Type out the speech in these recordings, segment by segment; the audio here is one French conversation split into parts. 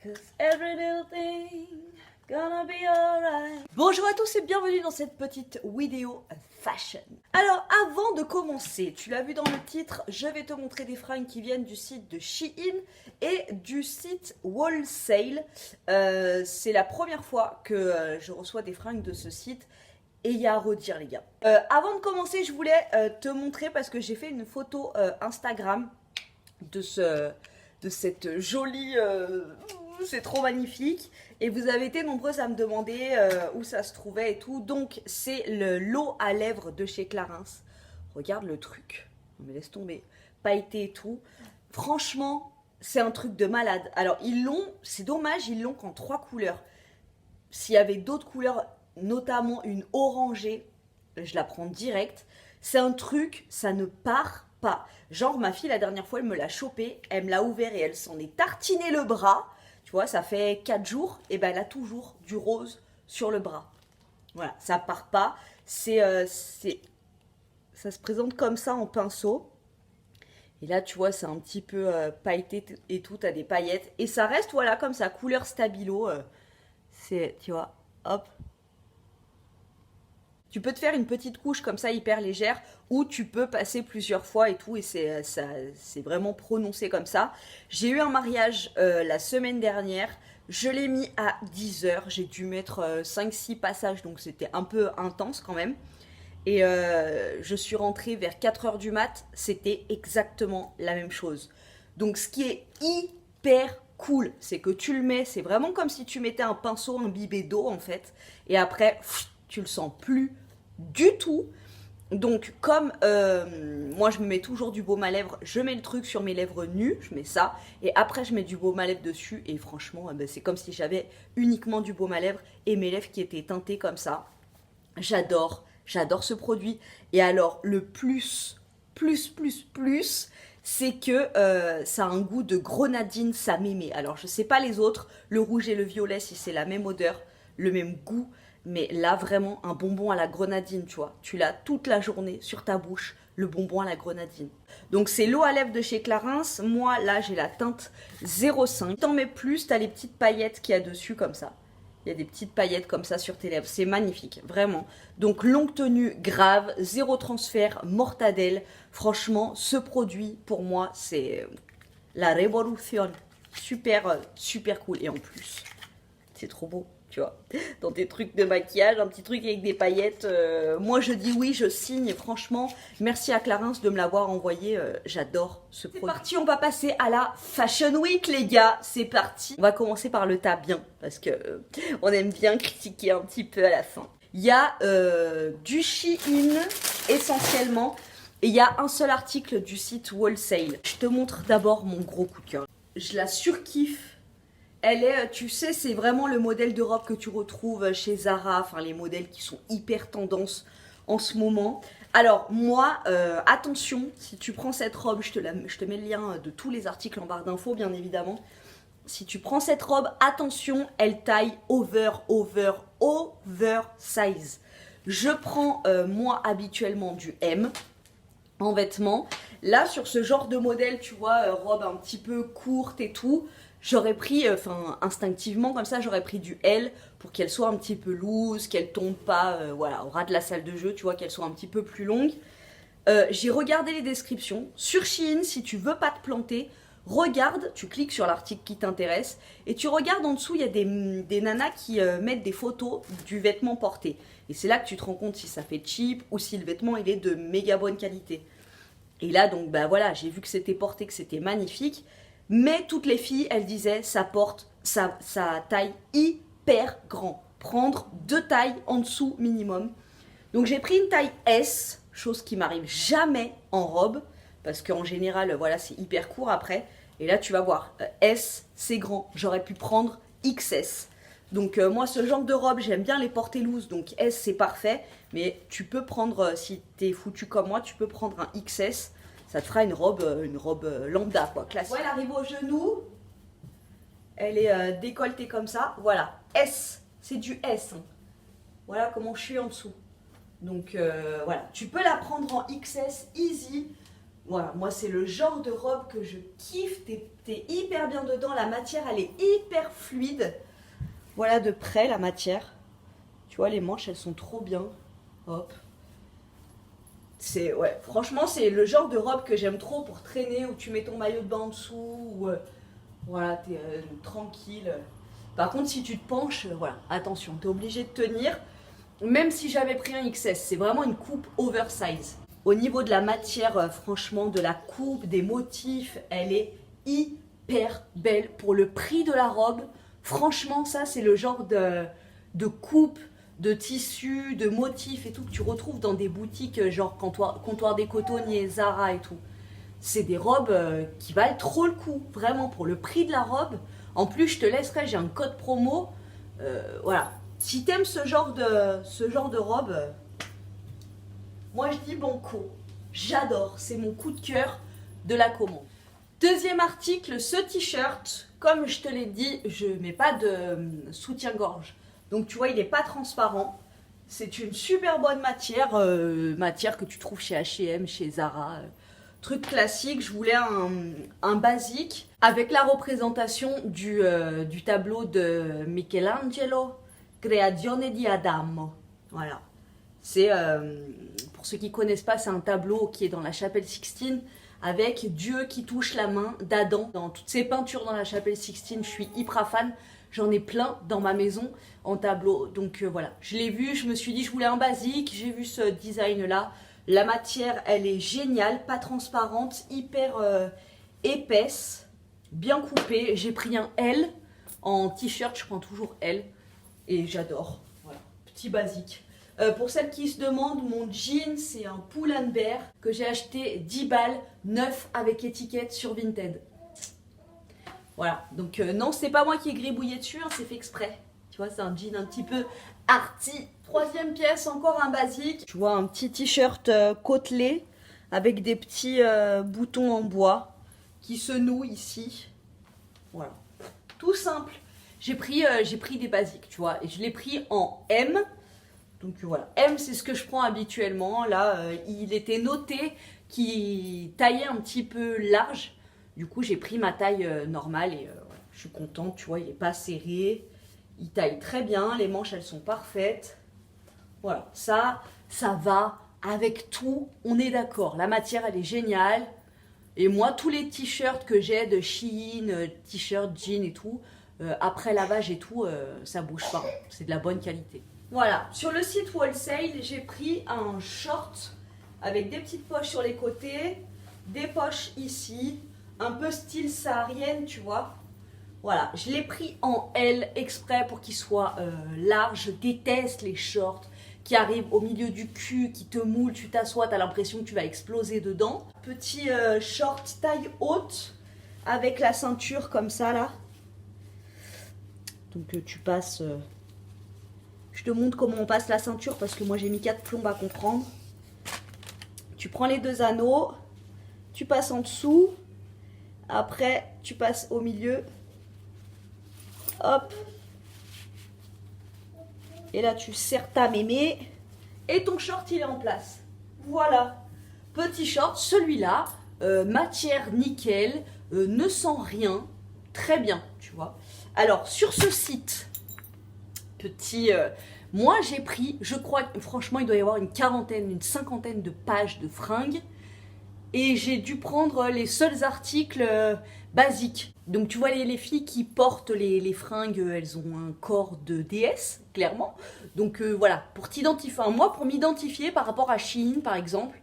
'Cause every little thing gonna be alright. Bonjour à tous et bienvenue dans cette petite vidéo fashion. Alors avant de commencer, tu l'as vu dans le titre, je vais te montrer des fringues qui viennent du site de Shein et du site Wholesale. C'est la première fois que je reçois des fringues de ce site. Et il y a à redire les gars. Avant de commencer, je voulais te montrer parce que j'ai fait une photo Instagram de cette jolie... c'est trop magnifique. Et vous avez été nombreuses à me demander où ça se trouvait et tout. Donc c'est le lot à lèvres de chez Clarins. Regarde le truc. Non mais laisse tomber. Pailleté et tout. Franchement, c'est un truc de malade. Alors ils l'ont, c'est dommage, ils l'ont qu'en 3 couleurs. S'il y avait d'autres couleurs, notamment une orangée, je la prends direct. C'est un truc, ça ne part pas. Genre ma fille la dernière fois elle me l'a chopé, elle me l'a ouvert et elle s'en est tartiné le bras. Tu vois, ça fait 4 jours, et ben elle a toujours du rose sur le bras. Voilà, ça part pas. Ça se présente comme ça en pinceau. Et là tu vois c'est un petit peu pailleté et tout, t'as des paillettes. Et ça reste voilà comme ça, couleur stabilo. C'est, tu vois, hop. Tu peux te faire une petite couche comme ça hyper légère ou tu peux passer plusieurs fois et tout et c'est vraiment prononcé comme ça. J'ai eu un mariage la semaine dernière, je l'ai mis à 10h, j'ai dû mettre 5-6 passages donc c'était un peu intense quand même. Et je suis rentrée vers 4h du mat, c'était exactement la même chose. Donc ce qui est hyper cool, c'est que tu le mets, c'est vraiment comme si tu mettais un pinceau imbibé d'eau en fait. Et après, tu le sens plus du tout. Donc comme moi je me mets toujours du baume à lèvres, je mets le truc sur mes lèvres nues, je mets ça, et après je mets du baume à lèvres dessus, et franchement c'est comme si j'avais uniquement du baume à lèvres et mes lèvres qui étaient teintées comme ça. J'adore ce produit. Et alors le plus, c'est que ça a un goût de grenadine, ça m'aimait. Alors je sais pas les autres, le rouge et le violet si c'est la même odeur, le même goût. Mais là, vraiment, un bonbon à la grenadine, tu vois. Tu l'as toute la journée sur ta bouche, le bonbon à la grenadine. Donc, c'est l'eau à lèvres de chez Clarins. Moi, là, j'ai la teinte 05. T'en mets plus, t'as les petites paillettes qu'il y a dessus, comme ça. Il y a des petites paillettes comme ça sur tes lèvres. C'est magnifique, vraiment. Donc, longue tenue, grave, zéro transfert, mortadelle. Franchement, ce produit, pour moi, c'est la révolution. Super, super cool. Et en plus, c'est trop beau. Tu vois, dans tes trucs de maquillage, un petit truc avec des paillettes. Moi, je dis oui, je signe. Et franchement, merci à Clarins de me l'avoir envoyé. J'adore ce produit. C'est parti, on va passer à la Fashion Week, les gars. C'est parti. On va commencer par le tas bien, parce que on aime bien critiquer un petit peu à la fin. Il y a du Shein, essentiellement. Et il y a un seul article du site Wholesale. Je te montre d'abord mon gros coup de cœur. Je la surkiffe. Elle est, tu sais, c'est vraiment le modèle de robe que tu retrouves chez Zara, enfin les modèles qui sont hyper tendance en ce moment. Alors moi, attention, si tu prends cette robe, je te mets le lien de tous les articles en barre d'infos bien évidemment. Si tu prends cette robe, attention, elle taille oversize. Je prends moi habituellement du M en vêtements. Là sur ce genre de modèle, tu vois, robe un petit peu courte et tout. J'aurais pris, instinctivement comme ça, j'aurais pris du L pour qu'elle soit un petit peu loose, qu'elle tombe pas, voilà, au ras de la salle de jeu, tu vois, qu'elle soit un petit peu plus longue. J'ai regardé les descriptions. Sur Shein, si tu veux pas te planter, regarde, tu cliques sur l'article qui t'intéresse et tu regardes en dessous, il y a des nanas qui mettent des photos du vêtement porté. Et c'est là que tu te rends compte si ça fait cheap ou si le vêtement il est de méga bonne qualité. Et là, donc, bah voilà, j'ai vu que c'était porté, que c'était magnifique. Mais toutes les filles, elles disaient, ça porte, ça taille hyper grand. Prendre 2 tailles en dessous minimum. Donc j'ai pris une taille S, chose qui m'arrive jamais en robe. Parce qu'en général, voilà, c'est hyper court après. Et là, tu vas voir, S, c'est grand. J'aurais pu prendre XS. Donc moi, ce genre de robe, j'aime bien les porter loose. Donc S, c'est parfait. Mais tu peux prendre, si t'es foutu comme moi, tu peux prendre un XS. Ça te fera une robe lambda, quoi, classique. Ouais, elle arrive au genou. Elle est décolletée comme ça. Voilà, S, c'est du S. Hein. Voilà comment je suis en dessous. Donc voilà, tu peux la prendre en XS easy. Voilà, moi c'est le genre de robe que je kiffe, t'es hyper bien dedans, la matière elle est hyper fluide. Voilà de près la matière. Tu vois, les manches elles sont trop bien. Hop. C'est, ouais, franchement c'est le genre de robe que j'aime trop pour traîner, où tu mets ton maillot de bain en dessous, ou voilà, t'es tranquille. Par contre si tu te penches, voilà, attention, t'es obligé de tenir. Même si j'avais pris un XS, c'est vraiment une coupe oversize. Au niveau de la matière, franchement, de la coupe, des motifs, elle est hyper belle pour le prix de la robe. Franchement, ça, c'est le genre de coupe, de tissu, de motifs et tout que tu retrouves dans des boutiques genre Comptoir des Cotonniers, Zara et tout. C'est des robes qui valent trop le coup, vraiment, pour le prix de la robe. En plus, je te laisserai, j'ai un code promo. Voilà. Si t'aimes ce genre de robe, moi je dis banco. J'adore, c'est mon coup de cœur de la commande. Deuxième article, ce t-shirt, comme je te l'ai dit, je mets pas de soutien-gorge. Donc tu vois, il n'est pas transparent. C'est une super bonne matière, matière que tu trouves chez H&M, chez Zara. Truc classique, je voulais un basique avec la représentation du tableau de Michelangelo, Creazione di Adamo. Voilà. C'est, pour ceux qui ne connaissent pas, c'est un tableau qui est dans la chapelle Sixtine avec Dieu qui touche la main d'Adam. Dans toutes ces peintures dans la chapelle Sixtine, je suis hyper fan. J'en ai plein dans ma maison en tableau. Donc voilà, je l'ai vu, je me suis dit je voulais un basique. J'ai vu ce design-là. La matière, elle est géniale, pas transparente, hyper épaisse, bien coupée. J'ai pris un L en t-shirt, je prends toujours L. Et j'adore. Voilà, petit basique. Pour celles qui se demandent, mon jean, c'est un Pull&Bear que j'ai acheté 10 balles, neuf avec étiquette sur Vinted. Voilà, donc non, c'est pas moi qui ai gribouillé dessus, hein, c'est fait exprès. Tu vois, c'est un jean un petit peu arty. Troisième pièce, encore un basique. Tu vois, un petit t-shirt côtelé avec des petits boutons en bois qui se nouent ici. Voilà, tout simple. J'ai pris des basiques, tu vois, et je l'ai pris en M. Donc voilà, M c'est ce que je prends habituellement. Là, il était noté qu'il taillait un petit peu large. Du coup, j'ai pris ma taille normale et voilà, je suis contente, tu vois, il n'est pas serré. Il taille très bien, les manches elles sont parfaites. Voilà, ça va avec tout, on est d'accord. La matière elle est géniale. Et moi, tous les t-shirts que j'ai de Shein, t-shirts, jeans et tout, après lavage et tout, ça bouge pas. C'est de la bonne qualité. Voilà, sur le site Wholesale, j'ai pris un short avec des petites poches sur les côtés, des poches ici, un peu style saharienne, tu vois. Voilà, je l'ai pris en L exprès pour qu'il soit large. Je déteste les shorts qui arrivent au milieu du cul, qui te moulent, tu t'assois, tu as l'impression que tu vas exploser dedans. Petit short taille haute avec la ceinture comme ça là. Donc tu passes... je te montre comment on passe la ceinture parce que moi j'ai mis 4 plombes à comprendre. Tu prends les deux anneaux, tu passes en dessous, après tu passes au milieu. Hop. Et là, tu serres ta mémé. Et ton short, il est en place. Voilà. Petit short, celui-là. Matière nickel. Ne sent rien. Très bien, tu vois. Alors, sur ce site, petit... moi, j'ai pris, je crois, franchement, il doit y avoir une quarantaine, une cinquantaine de pages de fringues. Et j'ai dû prendre les seuls articles basiques. Donc tu vois les filles qui portent les fringues, elles ont un corps de déesse, clairement. Donc voilà, pour t'identifier, enfin, moi pour m'identifier par rapport à Shein par exemple,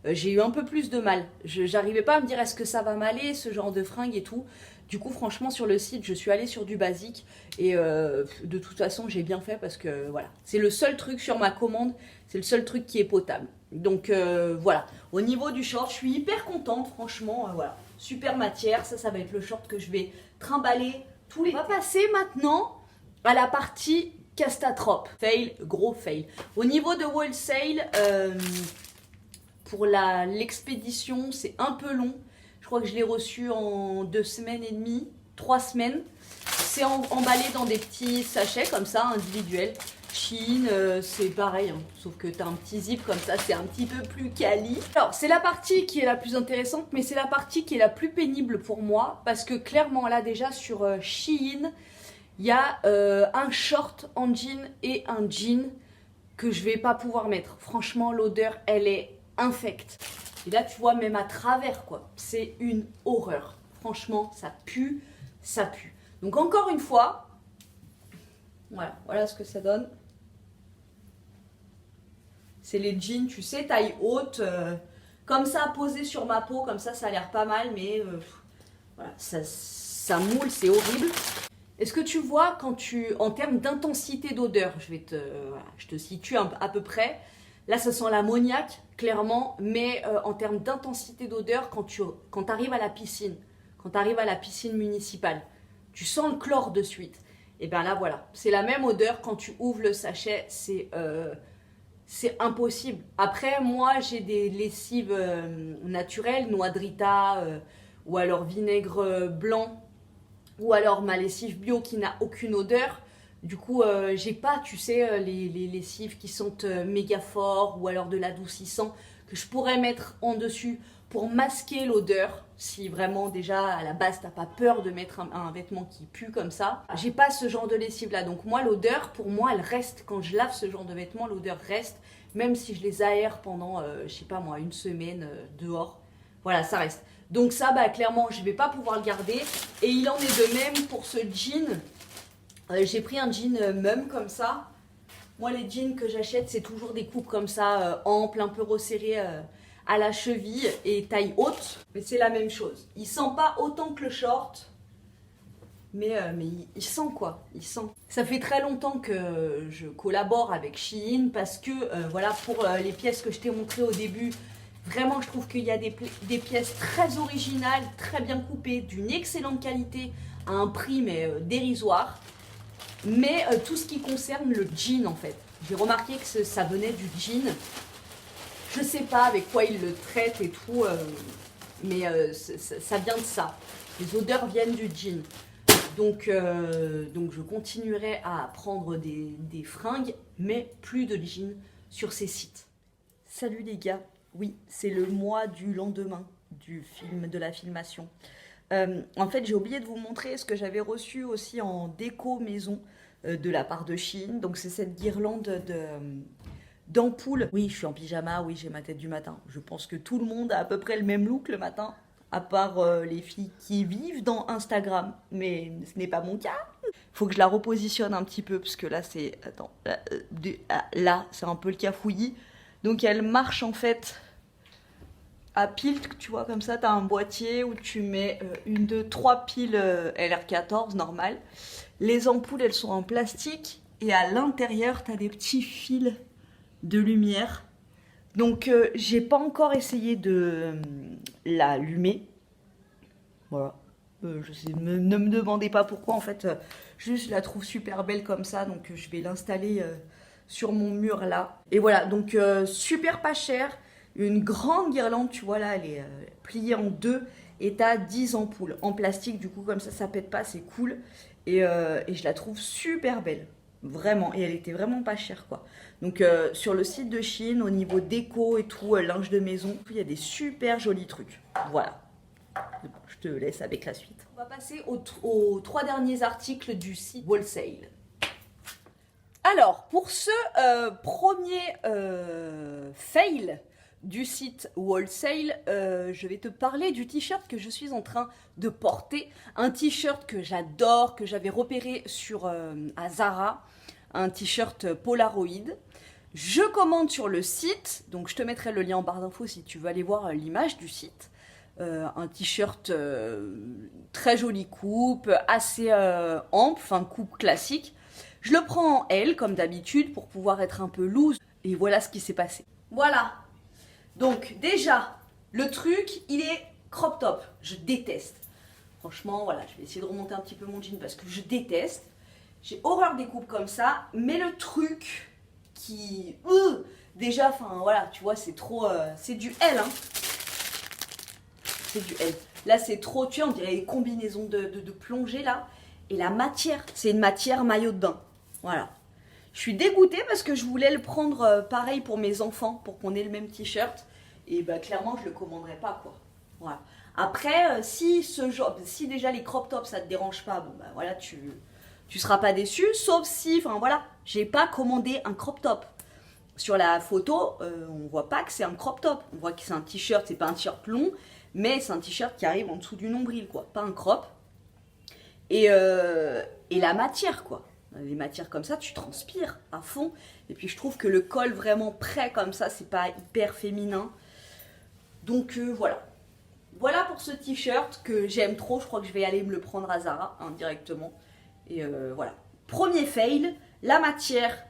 j'ai eu un peu plus de mal. J'arrivais pas à me dire est-ce que ça va m'aller, ce genre de fringues et tout. Du coup franchement sur le site, je suis allée sur du basique. Et de toute façon j'ai bien fait parce que voilà, c'est le seul truc sur ma commande, c'est le seul truc qui est potable. Donc voilà, au niveau du short, je suis hyper contente franchement, voilà. Super matière, ça va être le short que je vais trimballer tous les... On va passer maintenant à la partie castatrope. Fail, gros fail. Au niveau de Wholesale, pour l'expédition, c'est un peu long. Je crois que je l'ai reçu en 2 semaines et demie, 3 semaines. C'est emballé dans des petits sachets comme ça, individuels. Shein, c'est pareil, hein, sauf que t'as un petit zip comme ça, c'est un petit peu plus quali. Alors, c'est la partie qui est la plus intéressante, mais c'est la partie qui est la plus pénible pour moi, parce que clairement, là, déjà, sur Shein, il y a un short en jean et un jean que je vais pas pouvoir mettre. Franchement, l'odeur, elle est infecte. Et là, tu vois, même à travers, quoi, c'est une horreur. Franchement, ça pue, ça pue. Donc, encore une fois, voilà ce que ça donne. C'est les jeans, tu sais, taille haute, comme ça, posé sur ma peau, comme ça a l'air pas mal, mais voilà, ça moule, c'est horrible. Est-ce que tu vois, en termes d'intensité d'odeur, je te situe à peu près, là ça sent l'ammoniac, clairement, mais en termes d'intensité d'odeur, quand tu arrives à la piscine, quand tu arrives à la piscine municipale, tu sens le chlore de suite. Et bien là, voilà, c'est la même odeur quand tu ouvres le sachet, c'est impossible. Après, moi, j'ai des lessives naturelles, noix de Rita, ou alors vinaigre blanc, ou alors ma lessive bio qui n'a aucune odeur. Du coup, j'ai pas, tu sais, les lessives qui sentent méga fort, ou alors de l'adoucissant, que je pourrais mettre en dessus pour masquer l'odeur, si vraiment déjà à la base t'as pas peur de mettre un vêtement qui pue comme ça. J'ai pas ce genre de lessive là, donc moi l'odeur, pour moi elle reste, quand je lave ce genre de vêtements, l'odeur reste, même si je les aère pendant, je sais pas moi, une semaine dehors, voilà ça reste. Donc ça, bah clairement je vais pas pouvoir le garder, et il en est de même pour ce jean. J'ai pris un jean mum comme ça. Moi les jeans que j'achète c'est toujours des coupes comme ça, amples, un peu resserrées, à la cheville et taille haute, mais c'est la même chose. Il sent pas autant que le short, mais il sent quoi, il sent. Ça fait très longtemps que je collabore avec Shein parce que voilà, pour les pièces que je t'ai montrées au début, vraiment je trouve qu'il y a des pièces très originales, très bien coupées, d'une excellente qualité, à un prix mais dérisoire. Mais tout ce qui concerne le jean en fait, j'ai remarqué que ça venait du jean. Je sais pas avec quoi ils le traitent et tout, mais ça vient de ça. Les odeurs viennent du jean. Donc je continuerai à prendre des fringues, mais plus de jean sur ces sites. Salut les gars, oui, c'est le mois du lendemain du film, de la filmation. En fait, j'ai oublié de vous montrer ce que j'avais reçu aussi en déco maison de la part de Shein. Donc c'est cette guirlande d'ampoules. Oui, je suis en pyjama, oui, j'ai ma tête du matin. Je pense que tout le monde a à peu près le même look le matin, à part les filles qui vivent dans Instagram, mais ce n'est pas mon cas. Faut que je la repositionne un petit peu, parce que là, c'est... Attends, là c'est un peu le cafouillis. Donc elle marche en fait à piles, tu vois, comme ça, tu as un boîtier où tu mets une, deux, trois piles LR14 normales. Les ampoules, elles sont en plastique, et à l'intérieur, tu as des petits fils de lumière. Donc j'ai pas encore essayé de l'allumer. Voilà. Je sais, ne me demandez pas pourquoi, en fait. Juste je la trouve super belle comme ça, donc je vais l'installer sur mon mur là. Et voilà, donc super pas cher. Une grande guirlande, tu vois là, elle est pliée en deux. Et t'as 10 ampoules en plastique, du coup comme ça pète pas, c'est cool. Et je la trouve super belle. Vraiment, et elle était vraiment pas chère quoi. Donc sur le site de Shein, au niveau déco et tout, linge de maison, il y a des super jolis trucs. Voilà, je te laisse avec la suite. On va passer aux 3 derniers articles du site Wholesale. Alors, pour ce premier fail du site Wholesale, je vais te parler du t-shirt que je suis en train de porter. Un t-shirt que j'adore, que j'avais repéré à Zara, un t-shirt Polaroid. Je commande sur le site, donc je te mettrai le lien en barre d'infos si tu veux aller voir l'image du site. Un t-shirt très jolie coupe, assez ample, enfin coupe classique. Je le prends en L comme d'habitude pour pouvoir être un peu loose. Et voilà ce qui s'est passé. Voilà. Donc déjà, le truc, il est crop top. Je déteste. Franchement, voilà, je vais essayer de remonter un petit peu mon jean parce que je déteste. J'ai horreur des coupes comme ça. Mais le truc qui... déjà, enfin voilà, tu vois, c'est trop... c'est du L, hein. C'est du L. Là, c'est trop... Tu vois, on dirait les combinaisons de plongée, là. Et la matière, c'est une matière maillot de bain. Voilà. Je suis dégoûtée parce que je voulais le prendre pareil pour mes enfants, pour qu'on ait le même t-shirt. Et bah clairement, je le commanderai pas, quoi. Voilà. Après, si déjà les crop tops, ça te dérange pas, bon bah voilà, tu seras pas déçu. Sauf si, enfin voilà, j'ai pas commandé un crop top. Sur la photo, on voit pas que c'est un crop top. On voit que c'est un t-shirt, c'est pas un t-shirt long, mais c'est un t-shirt qui arrive en dessous du nombril, quoi. Pas un crop. Et la matière, quoi. Les matières comme ça, tu transpires à fond. Et puis je trouve que le col vraiment prêt comme ça, c'est pas hyper féminin. Donc voilà. Voilà pour ce t-shirt que j'aime trop. Je crois que je vais aller me le prendre à Zara hein, directement. Et voilà. Premier fail, la matière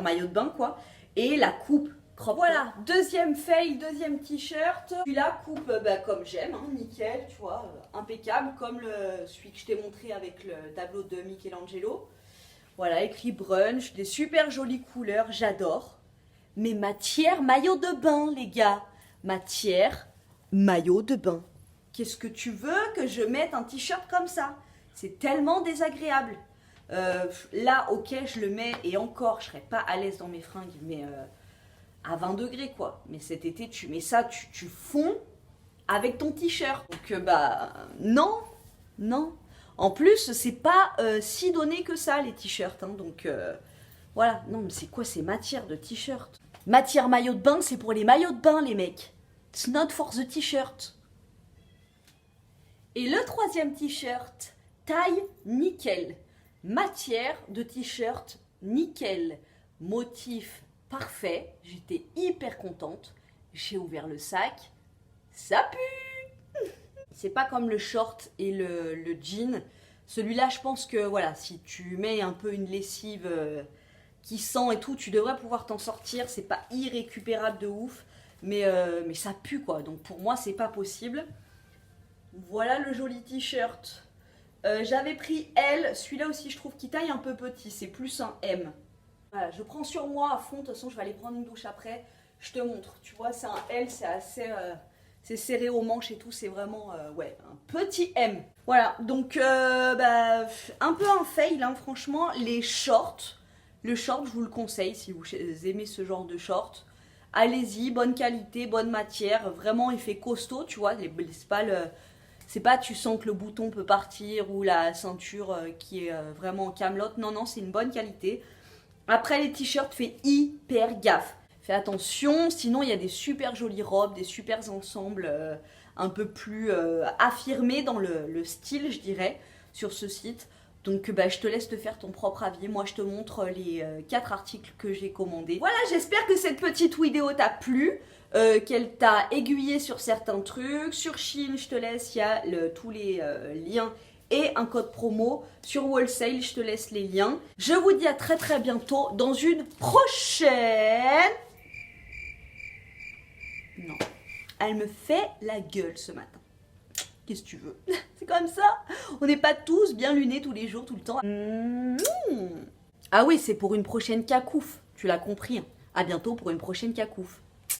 maillot de bain quoi. Et la coupe crop. Voilà, deuxième fail, deuxième t-shirt. Celui-là coupe comme j'aime, hein, nickel, tu vois, impeccable, comme celui que je t'ai montré avec le tableau de Michelangelo. Voilà, écrit brunch, des super jolies couleurs, j'adore. Mais matière maillot de bain, les gars. Matière maillot de bain. Qu'est-ce que tu veux que je mette un t-shirt comme ça? C'est tellement désagréable. Là, ok, je le mets et encore, je serais pas à l'aise dans mes fringues, mais à 20 degrés quoi. Mais cet été, tu mets ça, tu fonds avec ton t-shirt. Donc bah non, non. En plus, c'est pas si donné que ça les t-shirts. Hein, donc voilà, non mais c'est quoi ces matières de t-shirt? Matière maillot de bain, c'est pour les maillots de bain les mecs. It's not for the t-shirt. Et le troisième t-shirt, taille nickel. Matière de t-shirt nickel. Motif parfait. J'étais hyper contente. J'ai ouvert le sac. Ça pue. C'est pas comme le short et le jean. Celui-là, je pense que voilà, si tu mets un peu une lessive qui sent et tout, tu devrais pouvoir t'en sortir. C'est pas irrécupérable de ouf. Mais ça pue quoi. Donc pour moi, c'est pas possible. Voilà le joli t-shirt. J'avais pris L, celui-là aussi je trouve qu'il taille un peu petit, c'est plus un M. Voilà, je prends sur moi à fond, de toute façon je vais aller prendre une douche après, je te montre. Tu vois, c'est un L, c'est assez, c'est serré aux manches et tout, c'est vraiment, ouais, un petit M. Voilà, donc un peu un fail, hein, franchement, les shorts, le short je vous le conseille si vous aimez ce genre de short. Allez-y, bonne qualité, bonne matière, vraiment il fait costaud, tu vois, c'est pas le... C'est pas tu sens que le bouton peut partir ou la ceinture qui est vraiment en camelote. Non, non, c'est une bonne qualité. Après les t-shirts, fais hyper gaffe. Fais attention, sinon il y a des super jolies robes, des super ensembles un peu plus affirmés dans le style, je dirais, sur ce site. Donc je te laisse te faire ton propre avis. Moi, je te montre les 4 articles que j'ai commandés. Voilà, j'espère que cette petite vidéo t'a plu. Qu'elle t'a aiguillé sur certains trucs. Sur Shein, je te laisse, il y a tous les liens et un code promo. Sur Wholesale, je te laisse les liens. Je vous dis à très très bientôt dans une prochaine... Non, elle me fait la gueule ce matin. Qu'est-ce que tu veux? C'est comme ça. On n'est pas tous bien lunés tous les jours, tout le temps. Ah oui, c'est pour une prochaine cacouf. Tu l'as compris. Hein. À bientôt pour une prochaine cacouf.